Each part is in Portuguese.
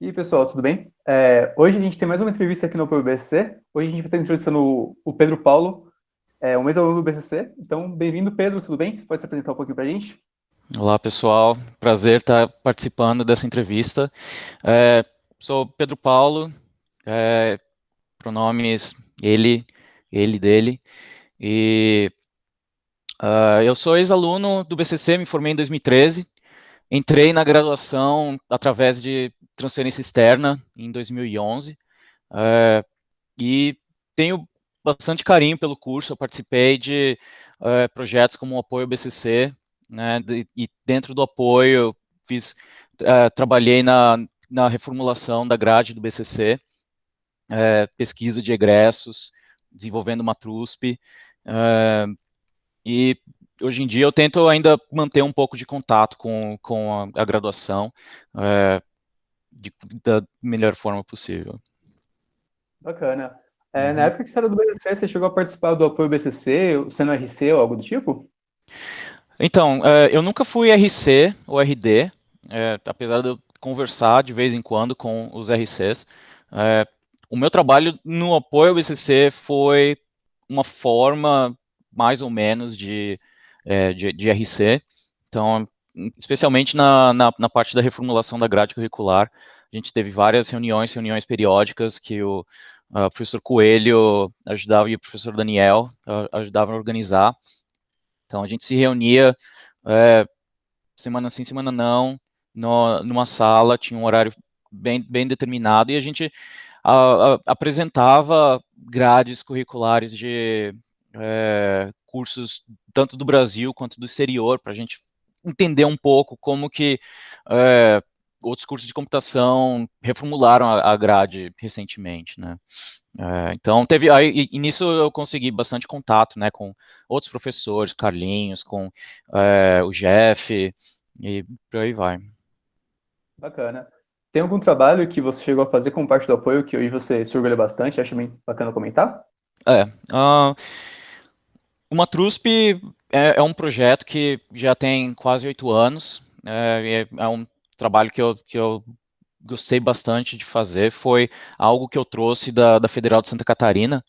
E aí, pessoal, tudo bem? Hoje a gente tem mais uma entrevista aqui no Apoio BCC. Hoje a gente vai estar entrevistando o Pedro Paulo, um ex-aluno do BCC. Então, bem-vindo, Pedro, tudo bem? Pode se apresentar um pouquinho para a gente? Olá, pessoal. Prazer estar participando dessa entrevista. É, Sou Pedro Paulo, é, pronomes ele, dele. E eu sou ex-aluno do BCC, me formei em 2013. Entrei na graduação através de transferência externa em 2011. E tenho bastante carinho pelo curso. Eu participei de projetos como o Apoio BCC, né, e dentro do apoio eu trabalhei na reformulação da grade do BCC, pesquisa de egressos, desenvolvendo uma TRUSP, e hoje em dia eu tento ainda manter um pouco de contato com a graduação, é, da melhor forma possível. Bacana. Na Uhum. época que você era do BCC, você chegou a participar do Apoio BCC, sendo RC ou algo do tipo? Então, eu nunca fui RC ou RD, apesar de eu conversar de vez em quando com os RCs. É, o meu trabalho no apoio ao BCC foi uma forma, mais ou menos, de RC. Então, especialmente na parte da reformulação da grade curricular, a gente teve várias reuniões periódicas que o professor Coelho ajudava e o professor Daniel ajudavam a organizar. Então, a gente se reunia é, semana sim, semana não, numa sala, tinha um horário bem determinado, e a gente apresentava grades curriculares de cursos tanto do Brasil quanto do exterior, para a gente entender um pouco como que é, outros cursos de computação reformularam a grade recentemente, né? Então teve aí e nisso eu consegui bastante contato, né, com outros professores, Carlinhos, com o Jeff e por aí vai. Bacana. Tem algum trabalho que você chegou a fazer como parte do apoio que hoje você se orgulha bastante? Acha bem bacana comentar? É, ah, uma TRUSP é um projeto que já tem quase 8 anos. É um trabalho que eu gostei bastante de fazer. Foi algo que eu trouxe da Federal de Santa Catarina,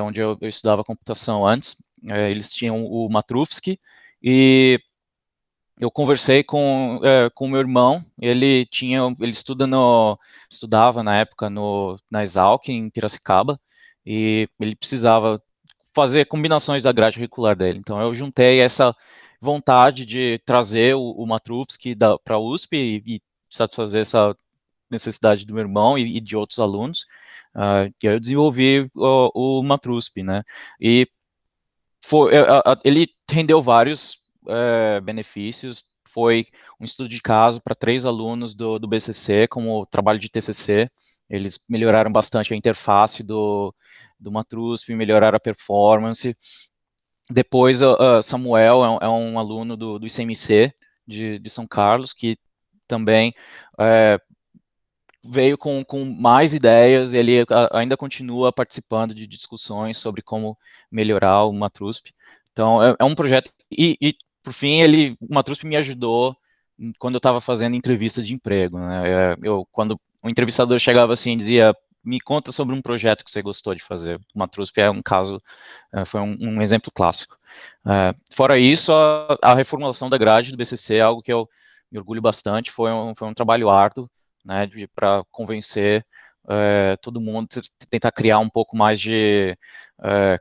onde eu estudava computação antes. Eles tinham o Matrufsky e eu conversei com o meu irmão. Ele estudava na época na Exalc em Piracicaba, e ele precisava fazer combinações da grade curricular dele. Então eu juntei essa vontade de trazer o Matrufsky para a USP e satisfazer essa necessidade do meu irmão e de outros alunos. E aí eu desenvolvi o Matrusp, né? E ele rendeu vários benefícios. Foi um estudo de caso para 3 alunos do BCC, como trabalho de TCC. Eles melhoraram bastante a interface do Matrusp, melhoraram a performance. Depois, Samuel é um aluno do ICMC de São Carlos, que também é, veio com mais ideias. Ele ainda continua participando de discussões sobre como melhorar o Matrusp. Então, é um projeto. Por fim, o Matrusp me ajudou quando eu estava fazendo entrevista de emprego, né? Quando o entrevistador chegava assim e dizia: me conta sobre um projeto que você gostou de fazer. O Matrusp é um caso, foi um exemplo clássico. Fora isso, a reformulação da grade do BCC é algo que eu me orgulho bastante. Foi um trabalho árduo, né, para convencer todo mundo, tentar criar um pouco mais de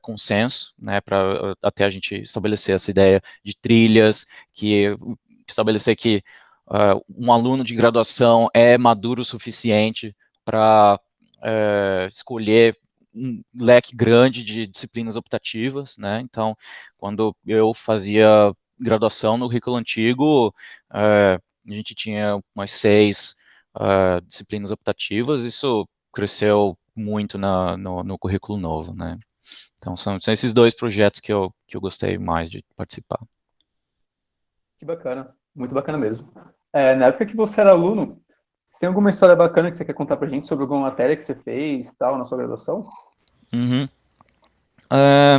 consenso, né, para até a gente estabelecer essa ideia de trilhas, que estabelecer que um aluno de graduação é maduro o suficiente para escolher um leque grande de disciplinas optativas, né? Então, quando eu fazia graduação no currículo antigo, a gente tinha umas 6 disciplinas optativas. Isso cresceu muito no currículo novo, né? Então, são esses dois projetos que eu gostei mais de participar. Que bacana, muito bacana mesmo. Na época que você era aluno, você tem alguma história bacana que você quer contar pra gente sobre alguma matéria que você fez, tal, na sua graduação? Uhum. É,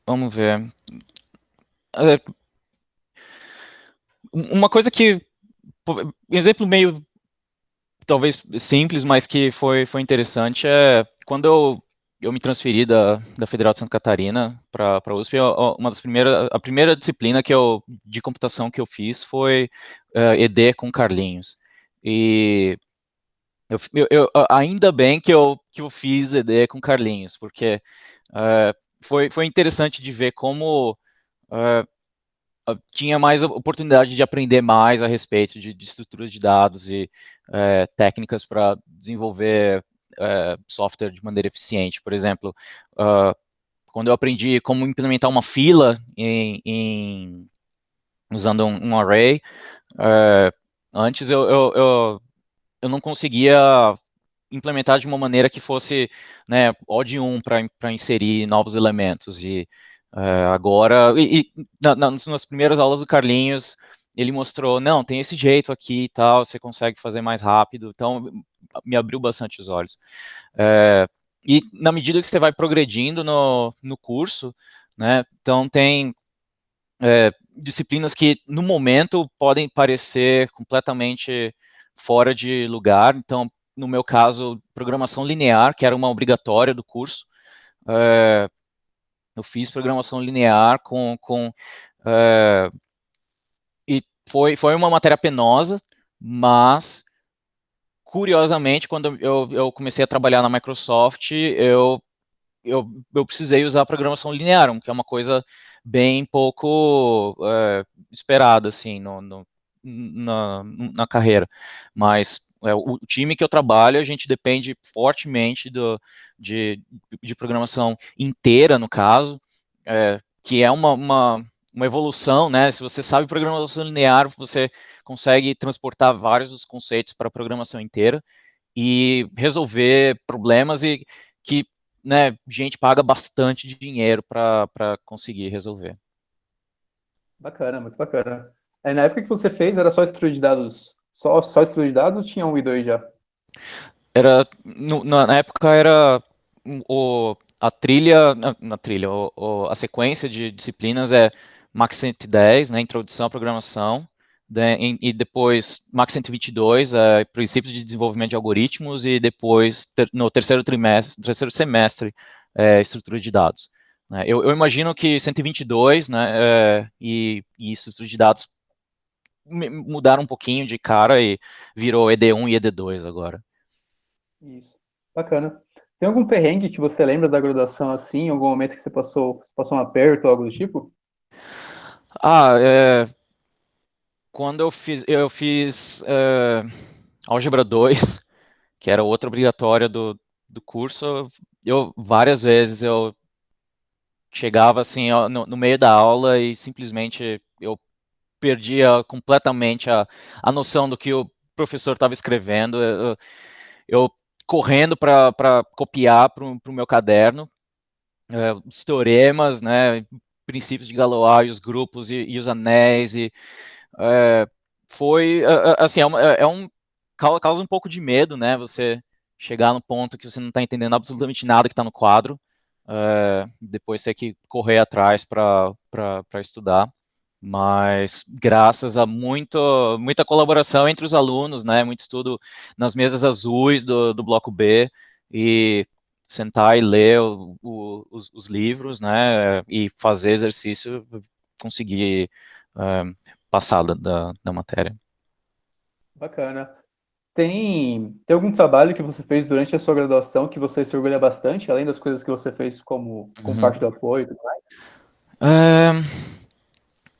Vamos ver. É, uma coisa que, um exemplo meio talvez simples, mas que foi interessante, é quando eu me transferi da Federal de Santa Catarina para a USP, uma das primeiras, a primeira disciplina de computação que eu fiz foi ED com Carlinhos. E ainda bem que eu fiz ED com Carlinhos, porque foi interessante de ver como tinha mais oportunidade de aprender mais a respeito de estruturas de dados e técnicas para desenvolver software de maneira eficiente. Por exemplo, quando eu aprendi como implementar uma fila usando um array, antes eu não conseguia implementar de uma maneira que fosse, né, O de 1 para inserir novos elementos. E agora, nas primeiras aulas do Carlinhos, ele mostrou, não, tem esse jeito aqui e tal, você consegue fazer mais rápido. Então, me abriu bastante os olhos. E na medida que você vai progredindo no curso, né, então tem disciplinas que, no momento, podem parecer completamente fora de lugar. Então, no meu caso, programação linear, que era uma obrigatória do curso. Eu fiz programação linear e foi uma matéria penosa, mas, curiosamente, quando eu comecei a trabalhar na Microsoft, eu precisei usar programação linear, que é uma coisa bem pouco esperada, assim, na carreira. Mas o time que eu trabalho, a gente depende fortemente de programação inteira, no caso, que é uma evolução, né? Se você sabe programação linear, você consegue transportar vários dos conceitos para a programação inteira e resolver problemas que, né, gente paga bastante dinheiro para conseguir resolver. Bacana, muito bacana. Aí, na época que você fez, era só estrutura de dados, só estrutura de dados ou tinha um e dois já? Era, na época era a trilha, na trilha, a sequência de disciplinas é Max 110, né, Introdução à Programação, e depois Max 122, Princípios de Desenvolvimento de Algoritmos, e depois, no terceiro trimestre, terceiro semestre, Estrutura de Dados. Né. Eu imagino que 122, né, e Estrutura de Dados mudaram um pouquinho de cara e virou ED1 e ED2 agora. Isso. Bacana. Tem algum perrengue que você lembra da graduação assim, em algum momento que você passou um aperto ou algo do tipo? Ah, quando eu fiz Álgebra 2, que era outra obrigatória do curso, várias vezes eu chegava assim ó, no meio da aula e simplesmente eu perdia completamente a noção do que o professor estava escrevendo. Eu correndo para copiar para o meu caderno os teoremas, né, princípios de Galois, e os grupos e os anéis é, foi assim causa um pouco de medo, né? Você chegar no ponto que você não está entendendo absolutamente nada que está no quadro, depois ter que correr atrás para estudar. Mas graças a muita colaboração entre os alunos, né? Muito estudo nas mesas azuis do bloco B e sentar e ler os livros, né? E fazer exercício, conseguir passar da matéria. Bacana. Tem algum trabalho que você fez durante a sua graduação que você se orgulha bastante, além das coisas que você fez como Uhum. parte do apoio e tudo mais? É,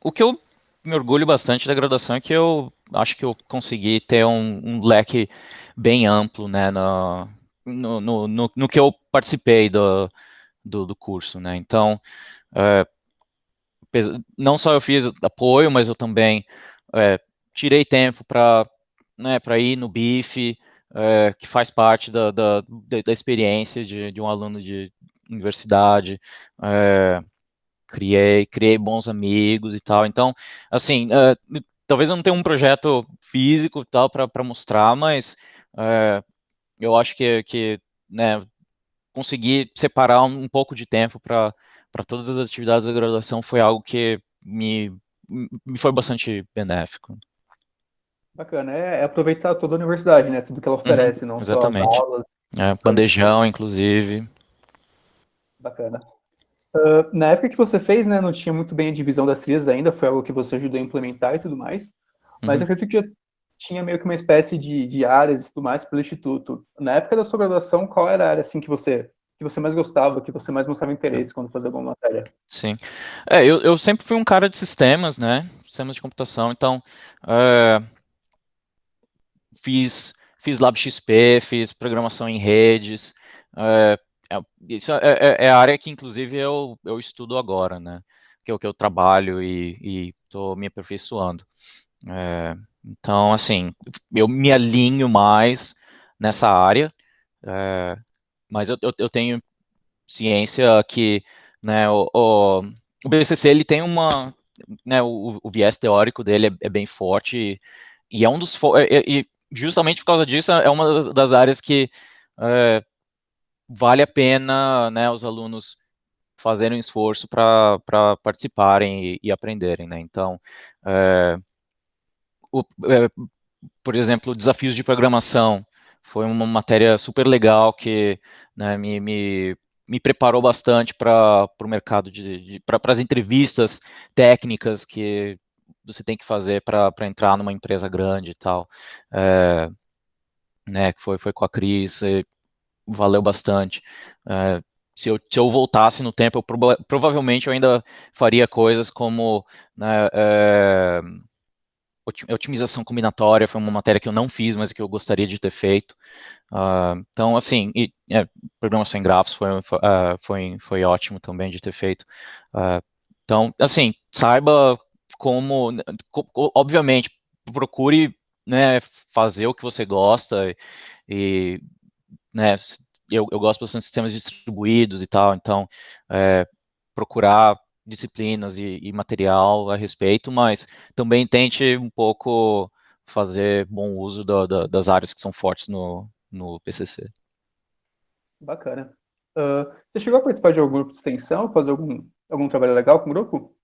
o que eu me orgulho bastante da graduação é que eu acho que eu consegui ter um leque bem amplo, né, no que eu participei do curso, né. Então, é, não só eu fiz apoio, mas eu também tirei tempo para ir no BIF, que faz parte da experiência de um aluno de universidade. É, criei bons amigos e tal. Então, assim, talvez eu não tenha um projeto físico e tal para mostrar, mas eu acho que né, conseguir separar um pouco de tempo para todas as atividades da graduação foi algo que me foi bastante benéfico. Bacana. É aproveitar toda a universidade, né? Tudo que ela Uhum, oferece, não só as exatamente. aulas, coisas. Bandejão, inclusive. Bacana. Na época que você fez, né, não tinha muito bem a divisão das trilhas ainda, foi algo que você ajudou a implementar e tudo mais, mas eu Uhum. acredito que já tinha meio que uma espécie de áreas e tudo mais pelo instituto. Na época da sua graduação, qual era a área assim que você mais gostava, que você mais mostrava interesse quando fazia alguma matéria? Sim. Eu sempre fui um cara de sistemas, né? Sistemas de computação, então é, fiz LabXP, fiz programação em redes. é, Isso é a área que, inclusive, eu estudo agora, né? Que é o que eu trabalho e estou me aperfeiçoando. Então, assim, eu me alinho mais nessa área, é, mas eu tenho ciência que, né, o BCC ele tem uma, né, o viés teórico dele é bem forte e é um dos e justamente por causa disso é uma das áreas que é, vale a pena, né, os alunos fazerem um esforço para participarem e aprenderem, né? Então, é, o, é, por exemplo, desafios de programação foi uma matéria super legal que, né, me preparou bastante para o mercado para as entrevistas técnicas que você tem que fazer para entrar numa empresa grande e tal. É, né, que foi com a Cris, valeu bastante. É, se eu voltasse no tempo, provavelmente eu ainda faria coisas como, né, otimização combinatória, foi uma matéria que eu não fiz, mas que eu gostaria de ter feito. Então, assim, programação em grafos foi ótimo também de ter feito. Então, assim, saiba como, obviamente, procure, né, fazer o que você gosta e, né, eu gosto bastante de sistemas distribuídos e tal, então, procurar disciplinas e material a respeito, mas também tente um pouco fazer bom uso das áreas que são fortes no PCC. Bacana. Você chegou a participar de algum grupo de extensão, fazer algum trabalho legal com o grupo?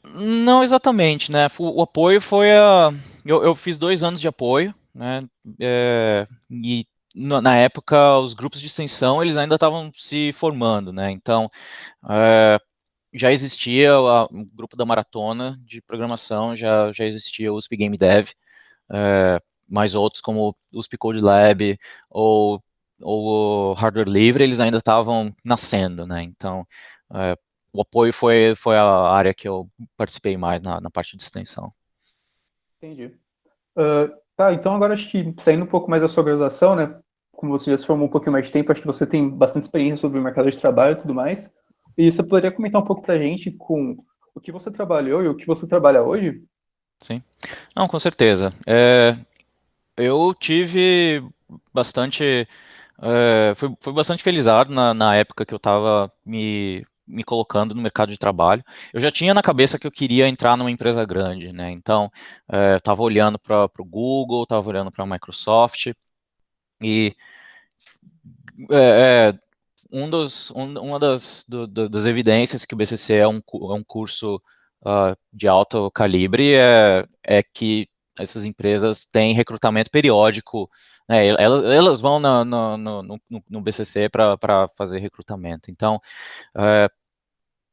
Não exatamente, né? O apoio foi a. Eu fiz 2 anos de apoio, né? E na época os grupos de extensão eles ainda estavam se formando, né? Então é, já existia o grupo da maratona de programação, já existia o USP Game Dev, mais outros como o USP Code Lab ou, ou o Hardware Livre, eles ainda estavam nascendo, né? Então, é, o apoio foi a área que eu participei mais na parte de extensão. Entendi. Tá, então agora acho que saindo um pouco mais da sua graduação, né? Como você já se formou um pouquinho mais de tempo, acho que você tem bastante experiência sobre o mercado de trabalho e tudo mais. E você poderia comentar um pouco pra gente com o que você trabalhou e o que você trabalha hoje? Sim. Não, com certeza. Eu tive bastante. Fui bastante felizardo na época que eu estava me colocando no mercado de trabalho. Eu já tinha na cabeça que eu queria entrar numa empresa grande, né? Então, estava olhando para o Google, estava olhando para a Microsoft e é, é, uma das evidências que o BCC é um curso de alto calibre é que essas empresas têm recrutamento periódico, né, elas vão no BCC para fazer recrutamento. Então,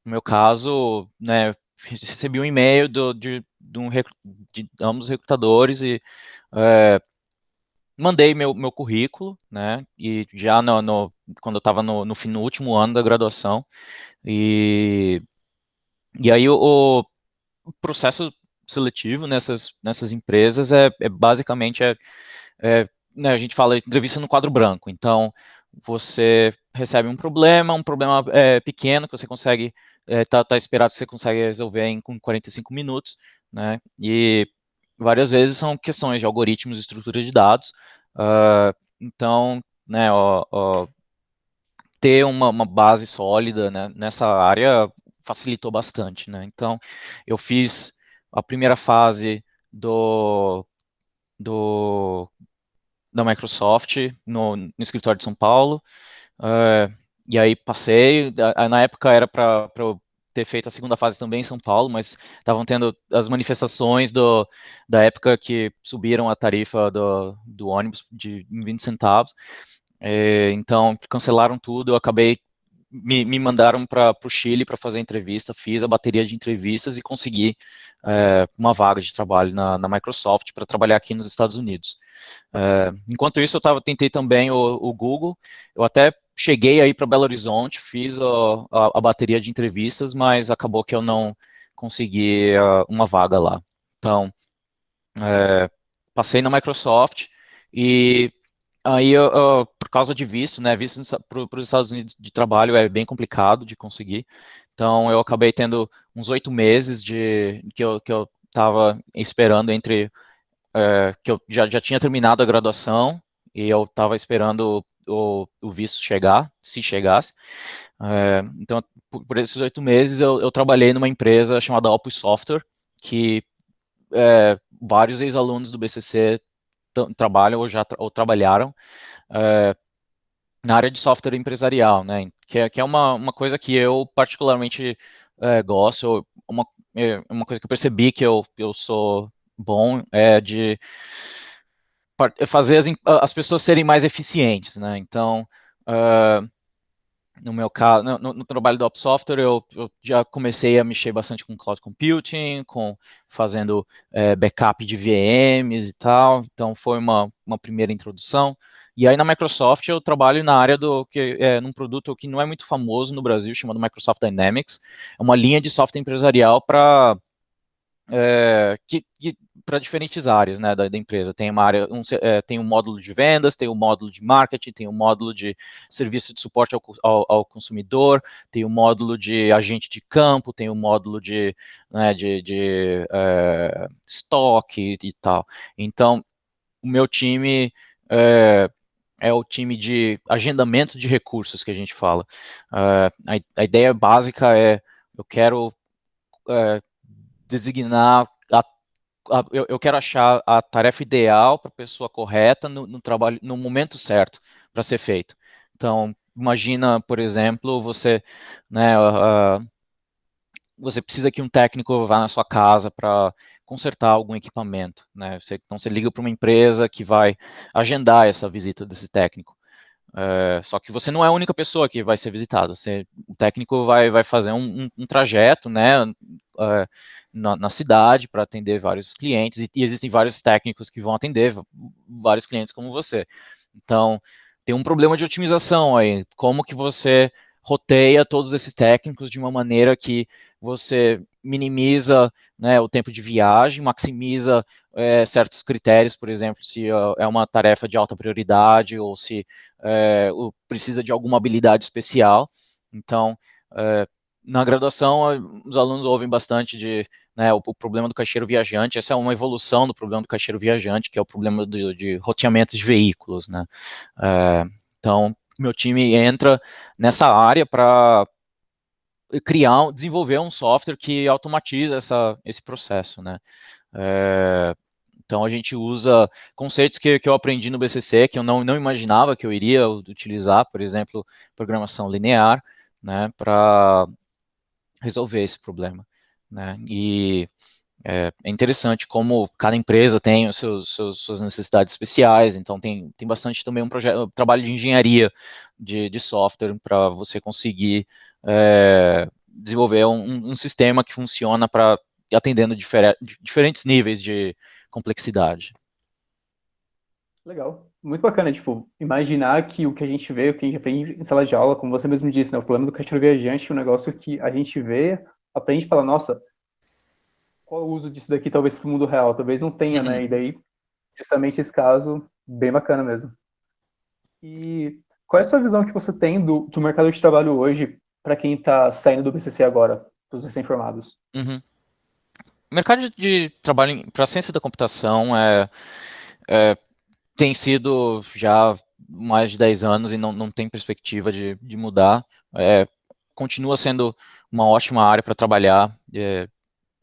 no meu caso, né, recebi um e-mail de ambos os recrutadores e é, mandei meu currículo, né? E já quando eu estava no último ano da graduação. E, e aí o processo seletivo nessas empresas basicamente né, a gente fala de entrevista no quadro branco. Então, você recebe um problema pequeno que você consegue, tá esperado que você consegue resolver com 45 minutos, né? E várias vezes são questões de algoritmos e estrutura de dados. Então, né, ter uma base sólida, né, nessa área facilitou bastante, né? Então, eu fiz a primeira fase do, do da Microsoft no escritório de São Paulo, eh, e aí passei. Na época era para ter feito a segunda fase também em São Paulo, mas estavam tendo as manifestações da época que subiram a tarifa do ônibus em 20 centavos. Então, cancelaram tudo, eu acabei, me mandaram para o Chile para fazer entrevista, fiz a bateria de entrevistas e consegui uma vaga de trabalho na Microsoft para trabalhar aqui nos Estados Unidos. Enquanto isso, tentei também o Google, eu até cheguei aí para Belo Horizonte, fiz a bateria de entrevistas, mas acabou que eu não consegui uma vaga lá. Então, passei na Microsoft e aí, por causa de visto, né, visto para os Estados Unidos de trabalho é bem complicado de conseguir. Então, eu acabei tendo uns 8 meses que eu estava esperando que eu já tinha terminado a graduação e eu estava esperando o visto chegar, se chegasse. Então, por esses 8 meses, eu trabalhei numa empresa chamada Opus Software, que vários ex-alunos do BCC trabalham ou trabalharam na área de software empresarial, né? Que é uma coisa que eu particularmente gosto, uma coisa que eu percebi que eu sou bom é de fazer as pessoas serem mais eficientes, né? Então, no meu caso, no trabalho do Ops Software, eu já comecei a mexer bastante com cloud computing, fazendo backup de VMs e tal. Então, foi uma primeira introdução. E aí, na Microsoft, eu trabalho na área num produto que não é muito famoso no Brasil, chamado Microsoft Dynamics. É uma linha de software empresarial para para diferentes áreas, né, da empresa. Tem uma área, tem um módulo de vendas, tem um módulo de marketing, tem um módulo de serviço de suporte ao consumidor, tem um módulo de agente de campo, tem um módulo né, de estoque e tal. Então, o meu time é o time de agendamento de recursos que a gente fala. A ideia básica eu quero designar eu quero achar a tarefa ideal para a pessoa correta no trabalho, no momento certo para ser feito. Então, imagina, por exemplo, né, você precisa que um técnico vá na sua casa para consertar algum equipamento, né? Então, você liga para uma empresa que vai agendar essa visita desse técnico. Só que você não é a única pessoa que vai ser visitada. O técnico vai fazer um trajeto, né, na cidade para atender vários clientes e existem vários técnicos que vão atender vários clientes como você. Então, tem um problema de otimização aí. Como que você roteia todos esses técnicos de uma maneira que você minimiza, né, o tempo de viagem, maximiza certos critérios, por exemplo, se é uma tarefa de alta prioridade ou se precisa de alguma habilidade especial. Então, na graduação, os alunos ouvem bastante né, o problema do caixeiro viajante. Essa é uma evolução do problema do caixeiro viajante, que é o problema de roteamento de veículos, né? Então, meu time entra nessa área para desenvolver um software que automatiza esse processo, né? Então, a gente usa conceitos que eu aprendi no BCC, que eu não imaginava que eu iria utilizar, por exemplo, programação linear, né, para resolver esse problema, né? E é interessante como cada empresa tem suas necessidades especiais, então tem bastante também um trabalho de engenharia de software para você conseguir desenvolver um sistema que funciona para atendendo diferentes níveis de complexidade. Legal. Muito bacana, tipo, imaginar que o que a gente vê, o que a gente aprende em sala de aula, como você mesmo disse, né, o problema do caixeiro viajante é um negócio que a gente vê, aprende e fala, nossa, qual o uso disso daqui talvez para o mundo real? Talvez não tenha, Uhum, né? E daí, justamente esse caso, bem bacana mesmo. E qual é a sua visão que você tem do mercado de trabalho hoje para quem está saindo do BCC agora, dos recém-formados? uhum. O mercado de trabalho para ciência da computação tem sido já mais de 10 anos e não tem perspectiva de mudar. Continua sendo uma ótima área para trabalhar.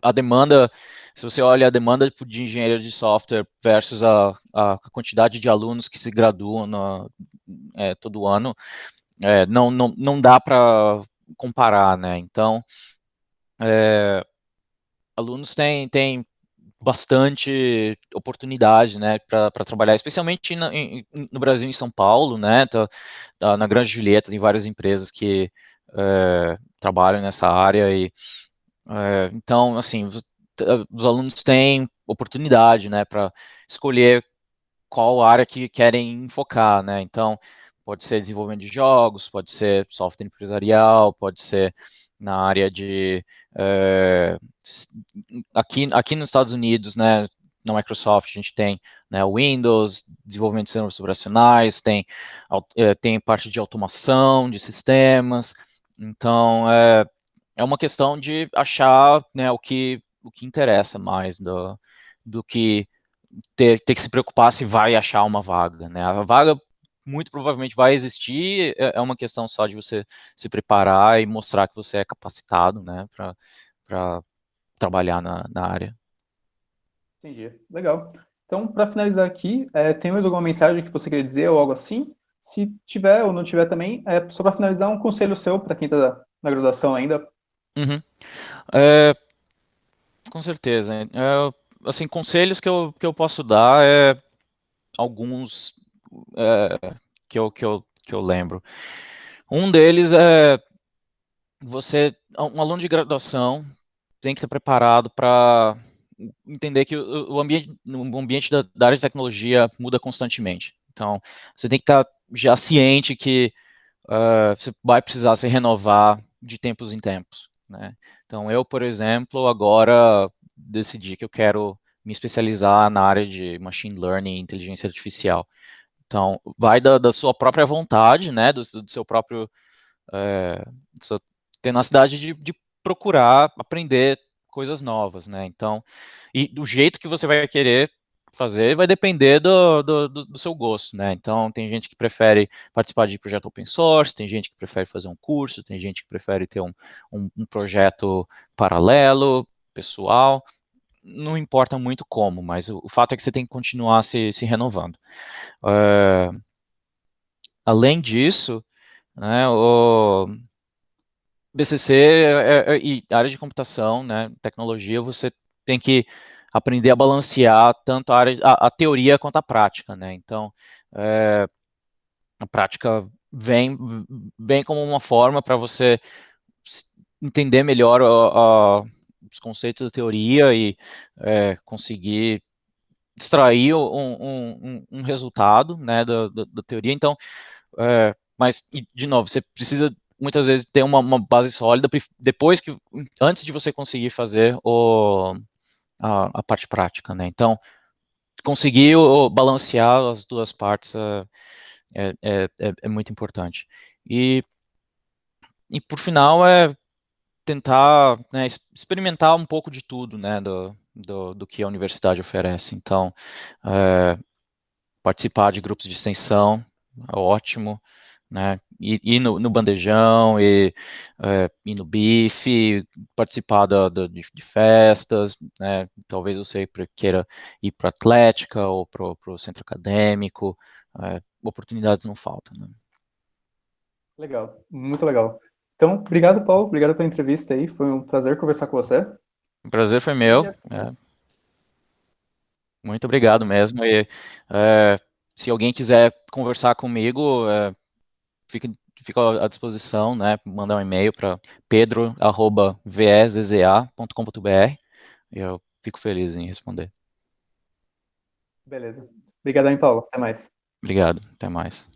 A demanda, se você olha a demanda de engenharia de software versus a quantidade de alunos que se graduam todo ano, não dá para comparar, né? Então, alunos têm bastante oportunidade, né, para trabalhar, especialmente no Brasil, em São Paulo, né, na Grande Julieta tem várias empresas que trabalham nessa área e então, assim, os alunos têm oportunidade, né, para escolher qual área que querem focar, né? Então, pode ser desenvolvimento de jogos, pode ser software empresarial, pode ser na área de eh, aqui nos Estados Unidos, né? Na Microsoft a gente tem, né, Windows, desenvolvimento de sistemas operacionais, tem parte de automação de sistemas. Então, é uma questão de achar, né, o que interessa mais do que ter que se preocupar se vai achar uma vaga, né? A vaga muito provavelmente vai existir, é uma questão só de você se preparar e mostrar que você é capacitado, né, para trabalhar na área. Entendi. Legal. Então, para finalizar aqui, tem mais alguma mensagem que você queria dizer ou algo assim? Se tiver ou não tiver também, só para finalizar, um conselho seu para quem está na graduação ainda. Uhum. É, com certeza. Assim, conselhos que eu posso dar alguns que eu lembro. Um deles é um aluno de graduação tem que estar preparado para entender que o ambiente da área de tecnologia muda constantemente. Então, você tem que estar já ciente que você vai precisar se renovar de tempos em tempos, né? Então, eu, por exemplo, agora decidi que eu quero me especializar na área de machine learning e inteligência artificial. Então, vai da sua própria vontade, né, do seu próprio é, sua tenacidade de procurar aprender coisas novas, né? Então, e do jeito que você vai querer fazer vai depender do seu gosto, né? Então, tem gente que prefere participar de projeto open source, tem gente que prefere fazer um curso, tem gente que prefere ter um projeto paralelo, pessoal. Não importa muito como, mas o fato é que você tem que continuar se renovando. É, além disso, né, BCC e área de computação, né, tecnologia, você tem que aprender a balancear tanto a teoria quanto a prática, né? Então, a prática vem como uma forma para você entender melhor os conceitos da teoria e conseguir extrair um resultado, né, da teoria. Então, mas, de novo, você precisa muitas vezes ter uma base sólida depois antes de você conseguir fazer a parte prática, né? Então, conseguir balancear as duas partes é muito importante. E por final tentar, né, experimentar um pouco de tudo, né, do que a universidade oferece. Então, participar de grupos de extensão, é ótimo, né? Ir no bandejão, ir no bife, participar de festas, né? Talvez você queira ir para atlética ou para o centro acadêmico, oportunidades não faltam, né? Legal, muito legal. Então, obrigado, Paulo. Obrigado pela entrevista aí. Foi um prazer conversar com você. O prazer foi E, meu, muito obrigado mesmo. E se alguém quiser conversar comigo, fica, fica à disposição, né? Mandar um e-mail para pedro@vzza.com.br e eu fico feliz em responder. beleza. Obrigadão, hein, Paulo. Até mais. Obrigado, até mais.